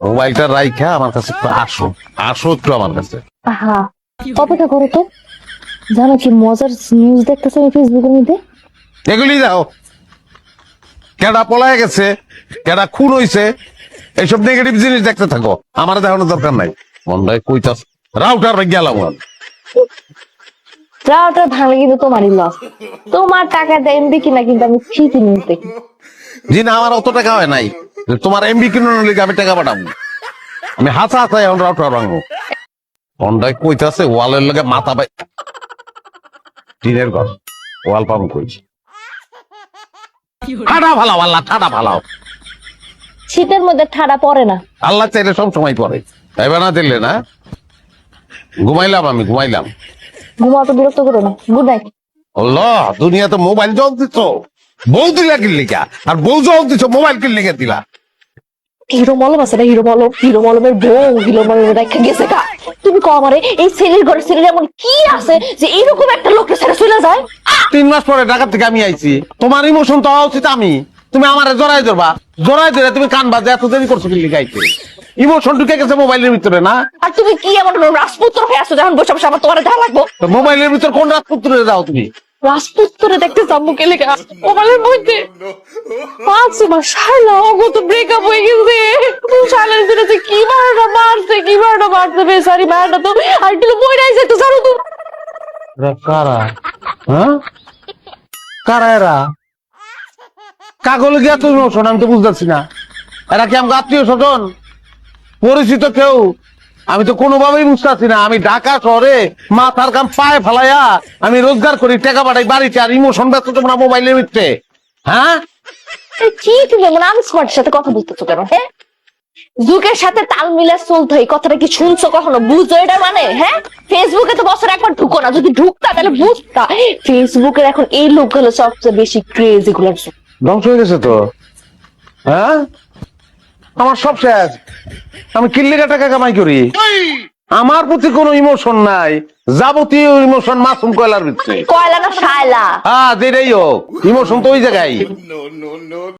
মোবাইলটা রাইখা আমার কাছে একটু আসো, আসো একটু আমার কাছে। হ্যাঁ, অপেক্ষা করো তো। জানো কি মজার নিউজ দেখতেছে আমি ফেসবুকের মধ্যে? এগুলি দাও, কেডা পলায় গেছে, কেডা খুন হইছে, এইসব নেগেটিভ জিনিস দেখতে থাকো, আমার দেখানোর দরকার নাই। মন্দায় কইতাস রাউটার গেলাম। রাউটার ভাঙলে কিন্তু তোমারই লস। তোমার টাকা দেয় এমবি কিনা কিন্তু আমি ঠিকই নিউজ দেখি। জি না, আমার অত টাকা হয় নাই যে তোমার এমবি কিনার লিগে আমি টাকা পাঠাবো। আমি হাসা হাসা এখন রাউটার ভাঙবো। মন্দায় কইতাছে ওয়ালের লগে মাথা পাই, টিনের ঘর ওয়াল পাবো কইছি। ঠাডা ফালাও আল্লাহ, ঠাডা ফালাও। শীতের মধ্যে ঠাডা পড়ে না। আল্লাহ চাইলে সব সময় পরে, তাইবা না দিলে না। ঘুমাইলাম, আমি ঘুমাইলাম। ঘুমাও তো, বিরক্ত করো না। Good night. আল্লাহ, দুনিয়াতে মোবাইল জল দিচ্ছ, বউ দিলা কিনলে কা, আর বউ জল দিচ্ছ মোবাইল কিনলে কে দিলা। হিরো মলম আছে না, হিরো মলম, হিরো মলমের বউ হিরো মলম রেখে গেছে গা। তুমি কো আমারে এই ছেলের ঘরে ছেলের এমন কি আছে যে এইরকম একটা লোককে ছেড়ে চলে যায়? 3 মাস পরে ঢাকা থেকে আমি আইছি, তোমার ইমোশন তো হওয়া উচিত। আমি তুমি আমারে জড়াই ধরবা, জড়াই ধরে তুমি কান বাজে এত দেরি করছো কিনলে গাইতে। ইমোশন ঢুকে গেছে মোবাইলের ভিতরে না। আর তুমি কি এমন রাজপুত্র হয়ে আসছো যখন বসে বসে আমার তোমার দেখা লাগবো? তো মোবাইলের ভিতর কোন রাজপুত্রে যাও তুমি? রাজপুত্রে দেখতে যাবো কে লেখা মোবাইলের মধ্যে? 5 মাস শালা অগত ব্রেকআপ হয়ে গেছে। শালার জন্য যে কি মারটা মারছে বেচারি মারটা তো আর কিলো বইরাই যেত জানো তো। কারা? হ্যাঁ, কারা এরা? কাগলে গিয়া তো ইমোশন আমি তো বুঝতেছি না। এরা কি আমাকে আত্মীয় স্বজন, পরিচিত কেউ? আমি তো কোনোভাবেই বুঝতেছি না। আমি ঢাকা শহরে মাথার কাম পায়ে ফেলাইয়া আমি রোজগার করি, টাকা পাঠাই বাড়িতে, আর ইমোশন ব্যস্ত তোমরা মোবাইলের ভিতরে। হ্যাঁ, কি তুমি এমন আনস্মার্টের সাথে কথা বলতেছো কেন? হ্যাঁ, যুগের সাথে তাল মিলে চলতে হয়, কথাটা কি শুনছো কখনো? বুঝছো এটা মানে? হ্যাঁ, ফেসবুকে তো বছরে একবার ঢুকো না, যদি ঢুকতা তাহলে বুঝতা। ফেসবুকের এখন এই লোকগুলো সবচেয়ে বেশি ক্রেজ এগুলোর। ধ্বংস হয়ে গেছে তো। হ্যাঁ, আমার সব শেষ। আমি কিল্লিকা টাকা কামাই করি, আমার প্রতি কোনো ইমোশন নাই। যাবতীয় ইমোশন মাসুম কয়লার ভিতরে। কয়লা না শায়লা? হ্যাঁ, যেটাই হোক ইমোশন তো ওই জায়গায়।